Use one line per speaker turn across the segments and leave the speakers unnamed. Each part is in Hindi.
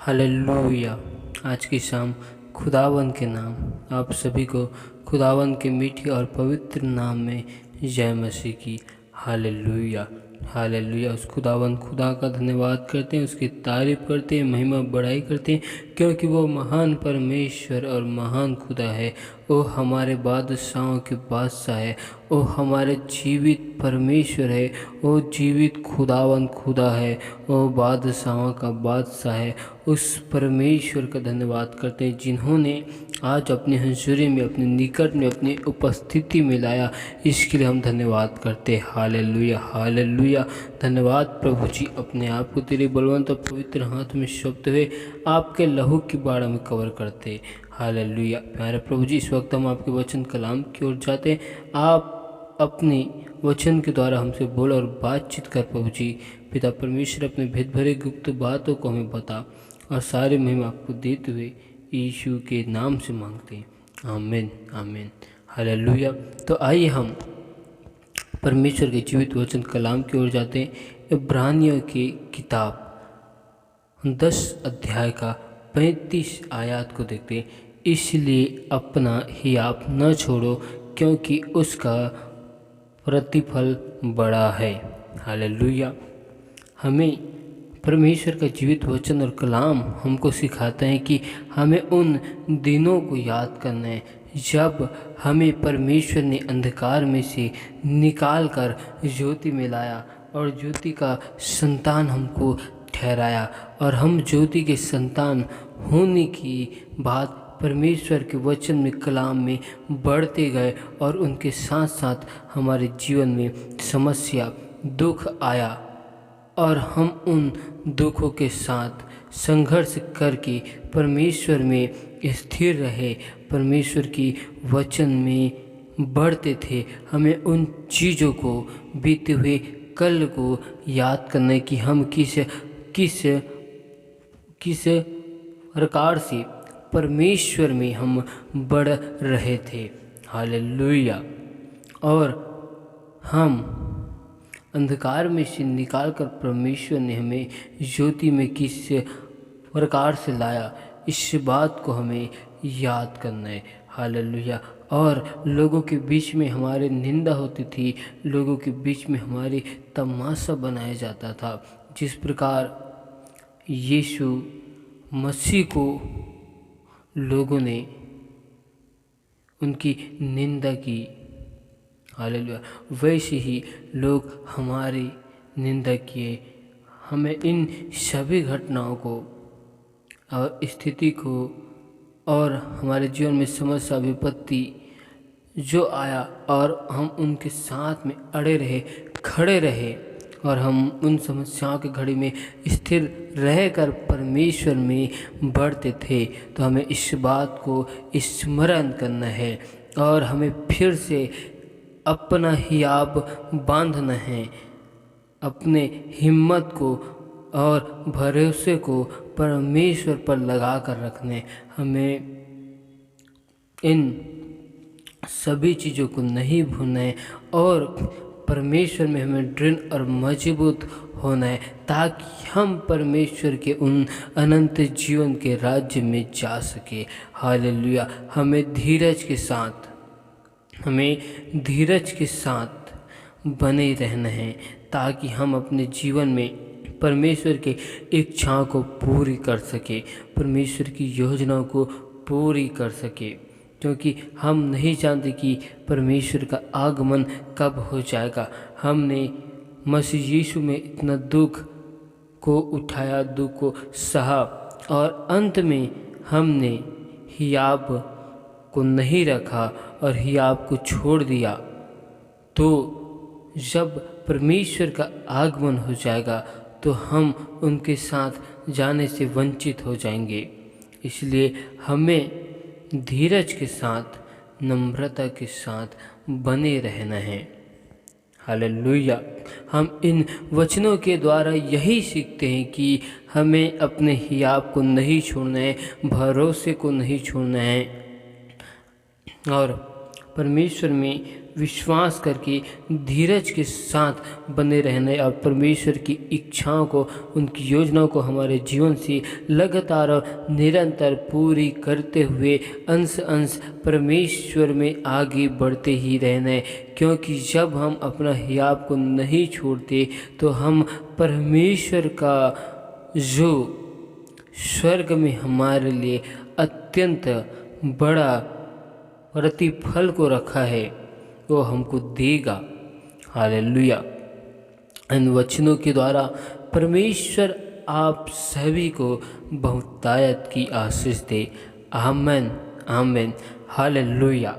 हालेलुया। आज की शाम खुदावंद के नाम आप सभी को खुदावंद के मीठे और पवित्र नाम में जय मसीह की। Hallelujah hallelujah. उस खुदावंद खुदा का धन्यवाद करते हैं, उसकी तारीफ करते हैं, महिमा बढ़ाई करते हैं, क्योंकि वो महान परमेश्वर और महान खुदा है। वो हमारे बादशाहों के बादशाह है, वो हमारे जीवित परमेश्वर है, वो जीवित खुदावंद खुदा है, वो बादशाहों का बादशाह है। उस परमेश्वर का धन्यवाद करते हैं जिन्होंने आज अपनी हंसुरी में, अपने निकट में, अपनी उपस्थिति में लाया। इसके लिए हम धन्यवाद करते हैं। Hallelujah hallelujah. धन्यवाद प्रभु जी। अपने आप को तेरे बलवंत और पवित्र हाथ में सौंपते हुए आपके लहू की बाढ़ में कवर करते। हालेलुया। प्यारे प्रभु जी, इस वक्त हम आपके वचन कलाम की ओर जाते हैं। आप अपने वचन के द्वारा हमसे बोल और बातचीत कर प्रभु जी। पिता परमेश्वर, अपने भेद भरे गुप्त बातों को हमें बता और सारे महिमा आपको देते हुए यीशु के नाम से मांगते हैं। आमीन आमीन। हालेलुया। तो आइए हम परमेश्वर के जीवित वचन कलाम की ओर जाते हैं। इब्रानियों की किताब 10 अध्याय का 35 आयत को देखते हैं। इसलिए अपना ही आप न छोड़ो, क्योंकि उसका प्रतिफल बड़ा है। हालेलुया। हमें परमेश्वर का जीवित वचन और कलाम हमको सिखाता है कि हमें उन दिनों को याद करना है जब हमें परमेश्वर ने अंधकार में से निकाल कर ज्योति में लाया और ज्योति का संतान हमको ठहराया। और हम ज्योति के संतान होने की बात परमेश्वर के वचन में, कलाम में बढ़ते गए और उनके साथ साथ हमारे जीवन में समस्या, दुख आया और हम उन दुखों के साथ संघर्ष करके परमेश्वर में स्थिर रहे, परमेश्वर की वचन में बढ़ते थे। हमें उन चीज़ों को, बीते हुए कल को याद करना है कि हम किस किस प्रकार से परमेश्वर में हम बढ़ रहे थे। हालेलुया। और हम अंधकार में से निकालकर परमेश्वर ने हमें ज्योति में किस प्रकार से लाया, इस बात को हमें याद करना है। हालेलुया। और लोगों के बीच में हमारे निंदा होती थी, लोगों के बीच में हमारी तमाशा बनाया जाता था। जिस प्रकार यीशु मसीह को लोगों ने उनकी निंदा की, हालेलुया, वैसे ही लोग हमारी निंदा किए। हमें इन सभी घटनाओं को और स्थिति को और हमारे जीवन में समस्या, विपत्ति जो आया और हम उनके साथ में अड़े रहे, खड़े रहे और हम उन समस्याओं की घड़ी में स्थिर रहकर परमेश्वर में बढ़ते थे। तो हमें इस बात को स्मरण करना है और हमें फिर से अपना हियाब बांधना है, अपने हिम्मत को और भरोसे को परमेश्वर पर लगा कर रखने। हमें इन सभी चीज़ों को नहीं भूलना है और परमेश्वर में हमें दृढ़ और मजबूत होना है, ताकि हम परमेश्वर के उन अनंत जीवन के राज्य में जा सके। हालेलुया। हमें धीरज के साथ बने रहना है, ताकि हम अपने जीवन में परमेश्वर के इच्छाओं को पूरी कर सके, परमेश्वर की योजनाओं को पूरी कर सके। क्योंकि हम नहीं जानते कि परमेश्वर का आगमन कब हो जाएगा। हमने मसीह यीशु में इतना दुख को उठाया, दुख को सहा और अंत में हमने हियाब को नहीं रखा और हियाब को छोड़ दिया। तो जब परमेश्वर का आगमन हो जाएगा तो हम उनके साथ जाने से वंचित हो जाएंगे। इसलिए हमें धीरज के साथ, नम्रता के साथ बने रहना है। हालेलुया। हम इन वचनों के द्वारा यही सीखते हैं कि हमें अपने हियाब को नहीं छोड़ना है, भरोसे को नहीं छोड़ना है और परमेश्वर में विश्वास करके धीरज के साथ बने रहने और परमेश्वर की इच्छाओं को, उनकी योजनाओं को हमारे जीवन से लगातार और निरंतर पूरी करते हुए अंश अंश परमेश्वर में आगे बढ़ते ही रहना है। क्योंकि जब हम अपना हियाव को नहीं छोड़ते तो हम परमेश्वर का जो स्वर्ग में हमारे लिए अत्यंत बड़ा प्रतिफल को रखा है वो हमको देगा। हालेलुया। इन वचनों के द्वारा परमेश्वर आप सभी को बहुतायत की आशीष दे। आमीन आमीन। Hallelujah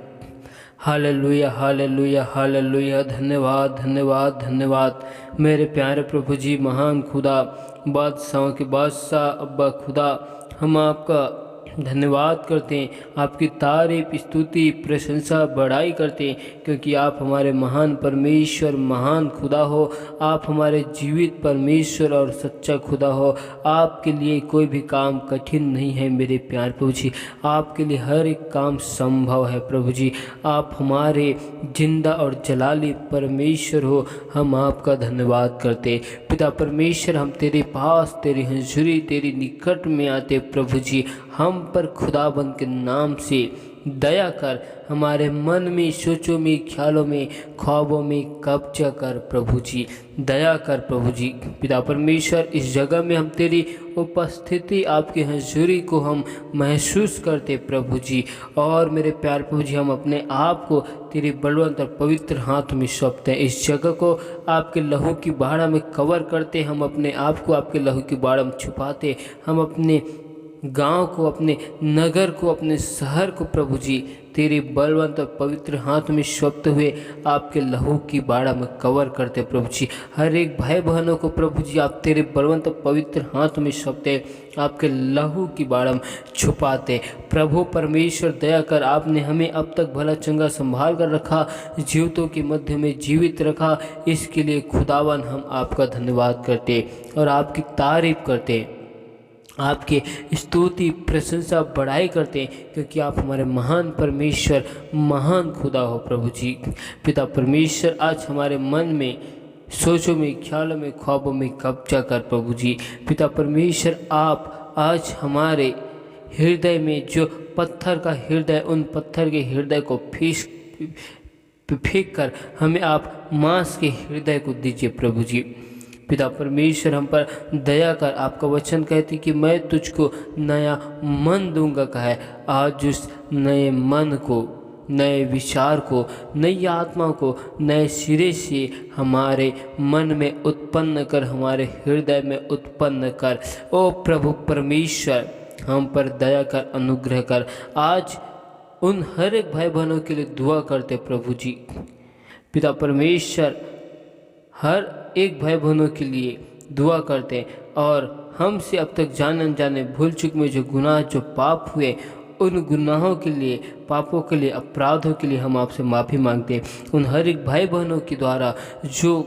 hallelujah hallelujah hallelujah. धन्यवाद धन्यवाद धन्यवाद मेरे प्यारे प्रभु जी, महान खुदा, बादशाहों के बादशाह अब्बा खुदा, हम आपका धन्यवाद करते हैं, आपकी तारीफ स्तुति प्रशंसा बड़ाई करते हैं, क्योंकि आप हमारे महान परमेश्वर, महान खुदा हो। आप हमारे जीवित परमेश्वर और सच्चा खुदा हो। आपके लिए कोई भी काम कठिन नहीं है मेरे प्यारे प्रभु जी, आपके लिए हर एक काम संभव है प्रभु जी। आप हमारे जिंदा और जलाली परमेश्वर हो। हम आपका धन्यवाद करते पिता परमेश्वर। हम तेरे पास, तेरी हजूरी, तेरी निकट में आते प्रभु जी। हम पर खुदाबंद के नाम से दया कर, हमारे मन में, सोचों में, ख्यालों में, ख्वाबों में कब्जा कर प्रभु जी, दया कर प्रभु जी। पिता परमेश्वर, इस जगह में हम तेरी उपस्थिति, आपकी हजूरी को हम महसूस करते प्रभु जी। और मेरे प्यार प्रभु जी, हम अपने आप को तेरे बलवंत और पवित्र हाथ में सौंपते हैं। इस जगह को आपके लहू की बाड़ा में कवर करते, हम अपने आप को आपके लहू की बाड़ा में छुपाते। हम अपने गांव को, अपने नगर को, अपने शहर को प्रभु जी तेरे बलवंत और पवित्र हाथ में सौंपते हुए आपके लहू की बाड़ा में कवर करते प्रभु जी। हर एक भाई बहनों को प्रभु जी आप तेरे बलवंत और पवित्र हाथ में सौंपते, आपके लहू की बाड़ा में छुपाते। प्रभु परमेश्वर दया कर, आपने हमें अब तक भला चंगा संभाल कर रखा, जीवितों के मध्य में जीवित रखा, इसके लिए खुदावन हम आपका धन्यवाद करते और आपकी तारीफ करते, आपके स्तुति प्रशंसा बड़ाई करते हैं, क्योंकि आप हमारे महान परमेश्वर, महान खुदा हो प्रभु जी। पिता परमेश्वर, आज हमारे मन में, सोचों में, ख्यालों में, ख्वाबों में कब्जा कर प्रभु जी। पिता परमेश्वर, आप आज हमारे हृदय में जो पत्थर का हृदय, उन पत्थर के हृदय को फेंक कर हमें आप मांस के हृदय को दीजिए प्रभु जी। पिता परमेश्वर, हम पर दया कर। आपका वचन कहती कि मैं तुझको नया मन दूंगा कहे। आज उस नए मन को, नए विचार को, नई आत्मा को नए सिरे से हमारे मन में उत्पन्न कर, हमारे हृदय में उत्पन्न कर। ओ प्रभु परमेश्वर, हम पर दया कर, अनुग्रह कर। आज उन हर एक भाई बहनों के लिए दुआ करते प्रभु जी। पिता परमेश्वर, हर एक भाई बहनों के लिए दुआ करते हैं, और हमसे अब तक जाने अनजाने भूल चूक में जो गुनाह, जो पाप हुए, उन गुनाहों के लिए, पापों के लिए, अपराधों के लिए हम आपसे माफ़ी मांगते हैं। उन हर एक भाई बहनों के द्वारा, जो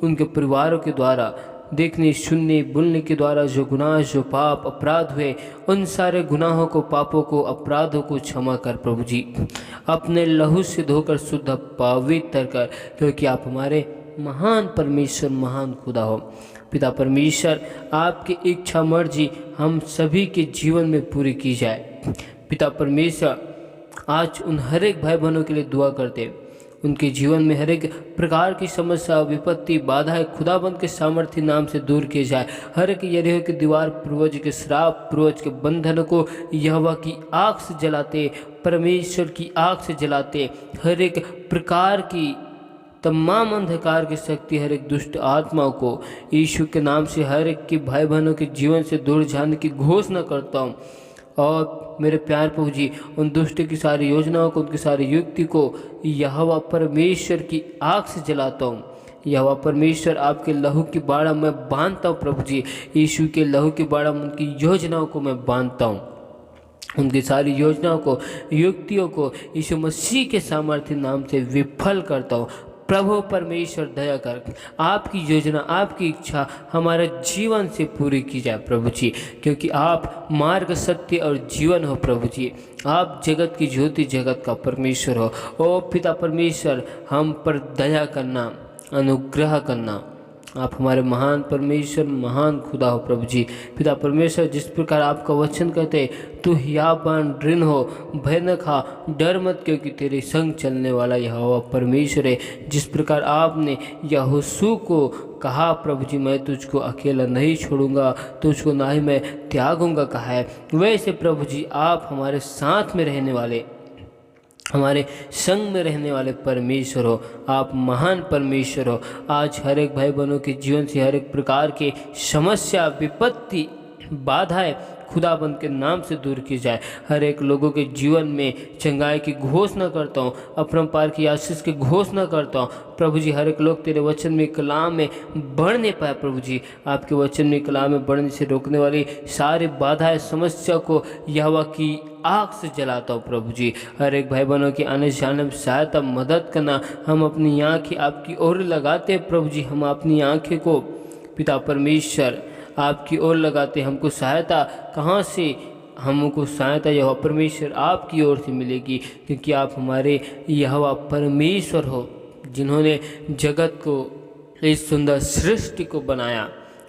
उनके परिवारों के द्वारा देखने, सुनने, बोलने के द्वारा जो गुनाह, जो पाप, अपराध हुए, उन सारे गुनाहों को, पापों को, अपराधों को क्षमा कर प्रभु जी। अपने लहू से धोकर शुद्ध पवित्र कर, क्योंकि आप हमारे महान परमेश्वर, महान खुदा हो। पिता परमेश्वर, आपकी इच्छा मर्जी हम सभी के जीवन में पूरी की जाए। पिता परमेश्वर, आज उन हर एक भाई बहनों के लिए दुआ करते, उनके जीवन में हर एक प्रकार की समस्या, विपत्ति, बाधाएं खुदाबंद के सामर्थ्य नाम से दूर किए जाए। हर एक यरीहो की दीवार, पूर्वज के श्राप, पूर्वज के बंधन को यहोवा की आग से जलाते, परमेश्वर की आग से जलाते। हर एक प्रकार की तमाम अंधकार की शक्ति, हर एक दुष्ट आत्माओं को यीशु के नाम से हर एक के भाई बहनों के जीवन से दूर जाने की घोषणा करता हूँ। और मेरे प्यार प्रभु जी, उन दुष्ट की सारी योजनाओं को, उनकी सारी युक्ति को यहोवा परमेश्वर की आग से जलाता हूँ। यहोवा परमेश्वर, आपके लहू की बाड़ा में बांधता हूँ प्रभु जी। यीशु के लहू की बाड़ा में उनकी योजनाओं को मैं बांधता हूँ, उनकी सारी योजनाओं को, युक्तियों को यीशु मसीह के सामर्थ्य नाम से विफल करता हूँ। प्रभु परमेश्वर दया कर आपकी योजना, आपकी इच्छा हमारे जीवन से पूरी की जाए प्रभु जी, क्योंकि आप मार्ग, सत्य और जीवन हो प्रभु जी। आप जगत की ज्योति, जगत का परमेश्वर हो। ओ पिता परमेश्वर, हम पर दया करना, अनुग्रह करना। आप हमारे महान परमेश्वर, महान खुदा हो प्रभु जी। पिता परमेश्वर, जिस प्रकार आपका वचन कहते तू हियाबान ऋण हो, भय न खा, डर मत, क्योंकि तेरे संग चलने वाला यहोवा परमेश्वर है। जिस प्रकार आपने यहोशू को कहा प्रभु जी, मैं तुझको अकेला नहीं छोड़ूंगा, तुझको ना ही मैं त्यागूंगा कहा है, वैसे प्रभु जी आप हमारे साथ में रहने वाले, हमारे संग में रहने वाले परमेश्वर हो। आप महान परमेश्वर हो। आज हर एक भाई बहनों के जीवन से हर एक प्रकार के समस्या, विपत्ति, बाधाएं खुदाबंद के नाम से दूर की जाए। हर एक लोगों के जीवन में चंगाई की घोषणा करता हूँ, अपरंपार की आशीष की घोषणा करता हूँ प्रभु जी। हर एक लोग तेरे वचन में, कलाम में बढ़ नहीं पाए प्रभु जी। आपके वचन में, कलाम में बढ़ने से रोकने वाली सारी बाधाएं, समस्या को यहोवा की आग से जलाता हूँ प्रभु जी। हर एक भाई बहनों की आने जाने में सहायता, मदद करना। हम अपनी आँखें आपकी ओर लगाते हैं प्रभु जी। हम अपनी आँखें को पिता परमेश्वर आपकी ओर लगाते। हमको सहायता कहाँ से? हमको सहायता यहोवा परमेश्वर आपकी ओर से मिलेगी, क्योंकि आप हमारे यहोवा परमेश्वर हो, जिन्होंने जगत को, इस सुंदर सृष्टि को बनाया।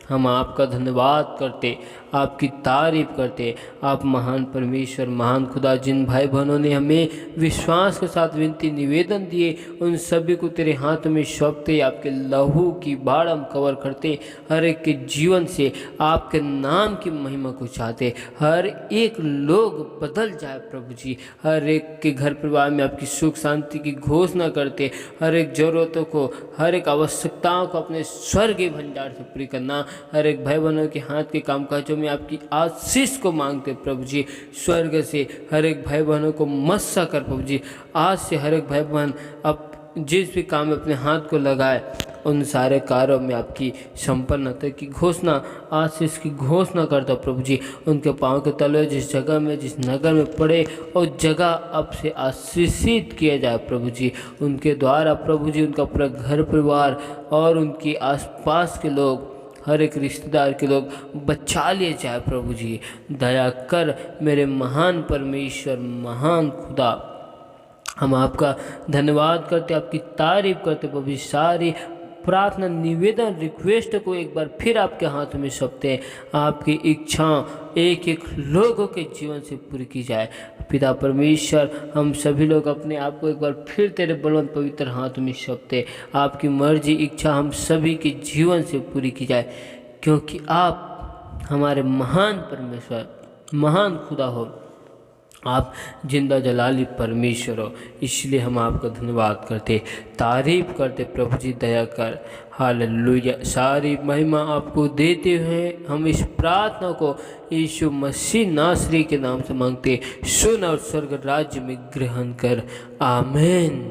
हम आपका धन्यवाद करते, आपकी तारीफ करते। आप महान परमेश्वर, महान खुदा। जिन भाई बहनों ने हमें विश्वास के साथ विनती निवेदन दिए, उन सभी को तेरे हाथ में सौंपते, आपके लहू की बाढ़ हम कवर करते। हर एक के जीवन से आपके नाम की महिमा को चाहते। हर एक लोग बदल जाए प्रभु जी। हर एक के घर परिवार में आपकी सुख शांति की घोषणा करते। हर एक जरूरतों को, हर एक आवश्यकताओं को अपने स्वर्गीय भंडार से पूरी करना। हर एक भाई बहनों के हाथ के कामकाजों में आपकी आशीष को मांगते प्रभु जी। स्वर्ग से हर एक भाई बहनों को मस्सा कर प्रभु जी। आज से हर एक भाई बहन अब जिस भी काम में अपने हाथ को लगाए, उन सारे कार्यों में आपकी संपन्नता की घोषणा, आशीष की घोषणा करता प्रभु जी। उनके पाँव के तले जिस जगह में, जिस नगर में पड़े, और जगह अब से आशीषित किया जाए प्रभु जी। उनके द्वारा प्रभु जी उनका पूरा घर परिवार और उनके आसपास के लोग, हर एक रिश्तेदार के लोग बचा लिए जाए प्रभु जी। दया कर मेरे महान परमेश्वर, महान खुदा। हम आपका धन्यवाद करते, आपकी तारीफ करते प्रभु जी। सारी प्रार्थना, निवेदन, रिक्वेस्ट को एक बार फिर आपके हाथ में सौंपते हैं। आपकी इच्छा एक एक लोगों के जीवन से पूरी की जाए पिता परमेश्वर। हम सभी लोग अपने आप को एक बार फिर तेरे बलवंत पवित्र हाथ में सौंपते। आपकी मर्जी, इच्छा हम सभी के जीवन से पूरी की जाए, क्योंकि आप हमारे महान परमेश्वर, महान खुदा हो। आप जिंदा जलाली परमेश्वर हो, इसलिए हम आपका धन्यवाद करते, तारीफ करते प्रभु जी। दया कर, हालेलुया। सारी महिमा आपको देते हुए हम इस प्रार्थना को यीशु मसीह नासरी के नाम से मांगते। सुन और स्वर्ग राज्य में ग्रहण कर, आमीन।